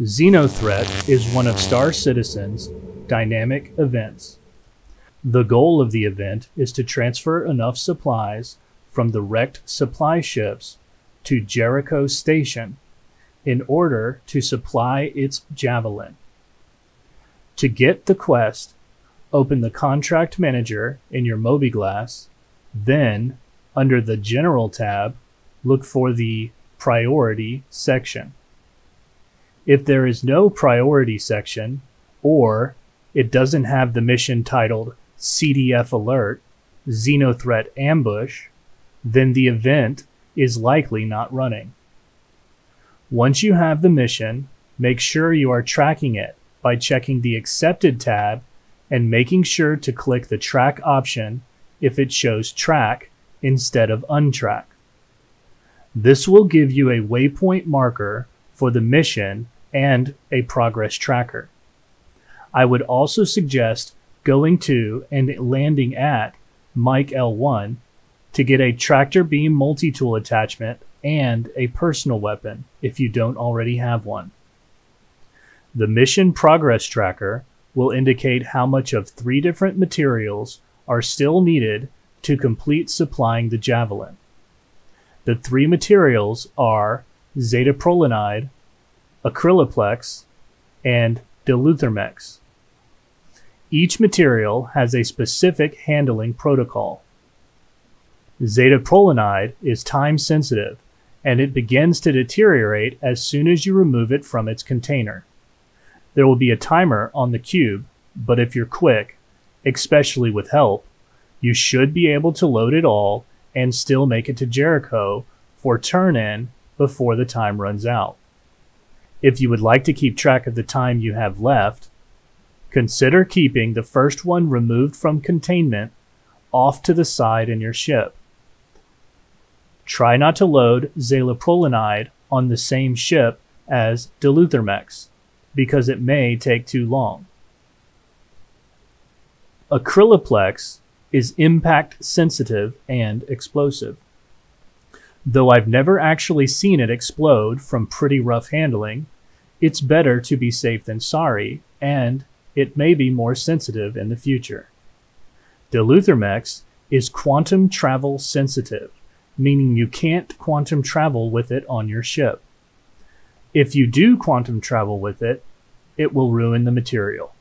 XenoThreat is one of Star Citizen's dynamic events. The goal of the event is to transfer enough supplies from the wrecked supply ships to Jericho Station in order to supply its Javelin. To get the quest, open the Contract Manager in your mobiGlas, then, under the General tab, look for the Priority section. If there is no priority section, or it doesn't have the mission titled CDF Alert, XenoThreat Ambush, then the event is likely not running. Once you have the mission, make sure you are tracking it by checking the Accepted tab and making sure to click the Track option if it shows Track instead of Untrack. This will give you a waypoint marker for the mission and a progress tracker. I would also suggest going to and landing at Mike L1 to get a tractor beam multi-tool attachment and a personal weapon if you don't already have one. The mission progress tracker will indicate how much of 3 different materials are still needed to complete supplying the Javelin. The 3 materials are zeta-prolinide, acryloplex, and diluthermex. Each material has a specific handling protocol. Zeta-prolinide is time sensitive, and it begins to deteriorate as soon as you remove it from its container. There will be a timer on the cube, but if you're quick, especially with help, you should be able to load it all and still make it to Jericho for turn-in before the time runs out. If you would like to keep track of the time you have left, consider keeping the first one removed from containment off to the side in your ship. Try not to load zeta-prolinide on the same ship as diluthermex, because it may take too long. Acryloplex is impact sensitive and explosive. Though I've never actually seen it explode from pretty rough handling, it's better to be safe than sorry, and it may be more sensitive in the future. Diluthermex is quantum travel sensitive, meaning you can't quantum travel with it on your ship. If you do quantum travel with it, it will ruin the material.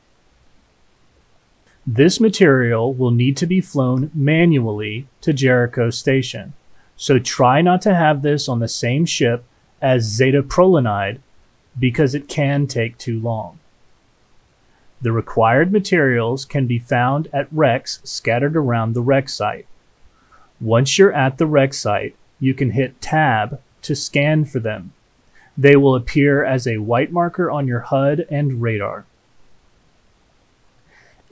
This material will need to be flown manually to Jericho Station, so try not to have this on the same ship as zeta-prolinide because it can take too long. The required materials can be found at wrecks scattered around the wreck site. Once you're at the wreck site, you can hit Tab to scan for them. They will appear as a white marker on your HUD and radar.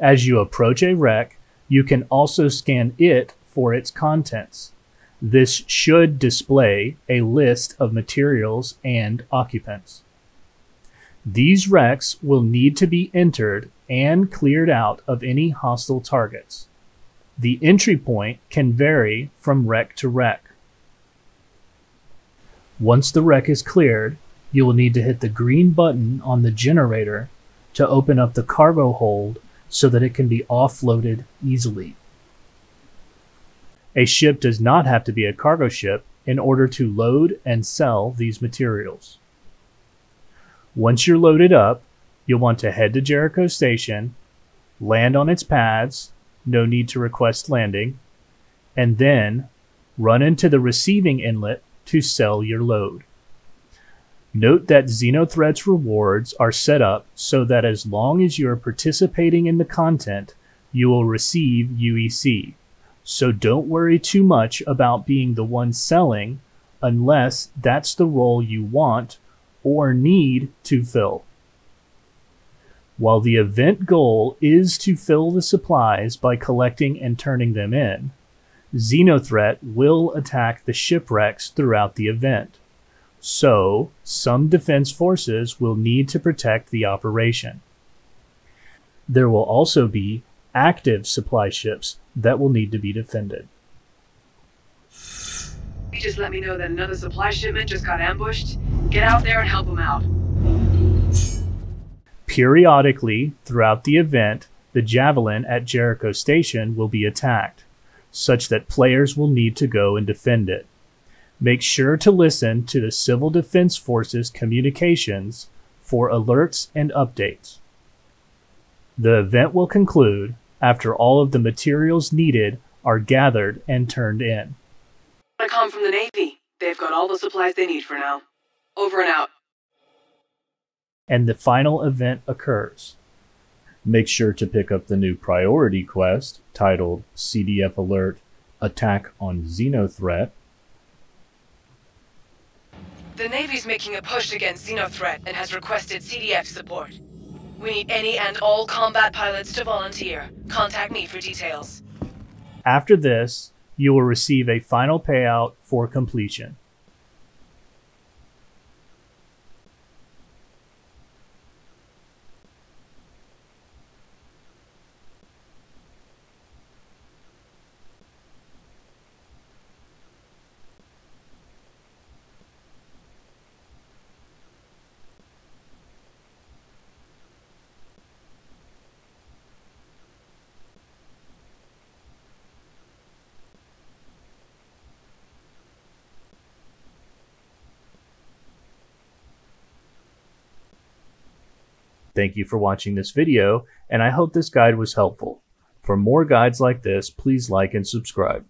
As you approach a wreck, you can also scan it for its contents. This should display a list of materials and occupants. These wrecks will need to be entered and cleared out of any hostile targets. The entry point can vary from wreck to wreck. Once the wreck is cleared, you will need to hit the green button on the generator to open up the cargo hold so that it can be offloaded easily. A ship does not have to be a cargo ship in order to load and sell these materials. Once you're loaded up, you'll want to head to Jericho Station, land on its pads, no need to request landing, and then run into the receiving inlet to sell your load. Note that XenoThreat's rewards are set up so that as long as you are participating in the content, you will receive UEC. So don't worry too much about being the one selling unless that's the role you want or need to fill. While the event goal is to fill the supplies by collecting and turning them in, XenoThreat will attack the shipwrecks throughout the event. So, some defense forces will need to protect the operation. There will also be active supply ships that will need to be defended. You just let me know that another supply shipment just got ambushed. Get out there and help them out. Periodically, throughout the event, the Javelin at Jericho Station will be attacked, such that players will need to go and defend it. Make sure to listen to the Civil Defense Forces communications for alerts and updates. The event will conclude after all of the materials needed are gathered and turned in. I come from the Navy. They've got all the supplies they need for now. Over and out. And the final event occurs. Make sure to pick up the new priority quest titled CDF Alert Attack on XenoThreat. The Navy's making a push against XenoThreat and has requested CDF support. We need any and all combat pilots to volunteer. Contact me for details. After this, you will receive a final payout for completion. Thank you for watching this video, and I hope this guide was helpful. For more guides like this, please like and subscribe.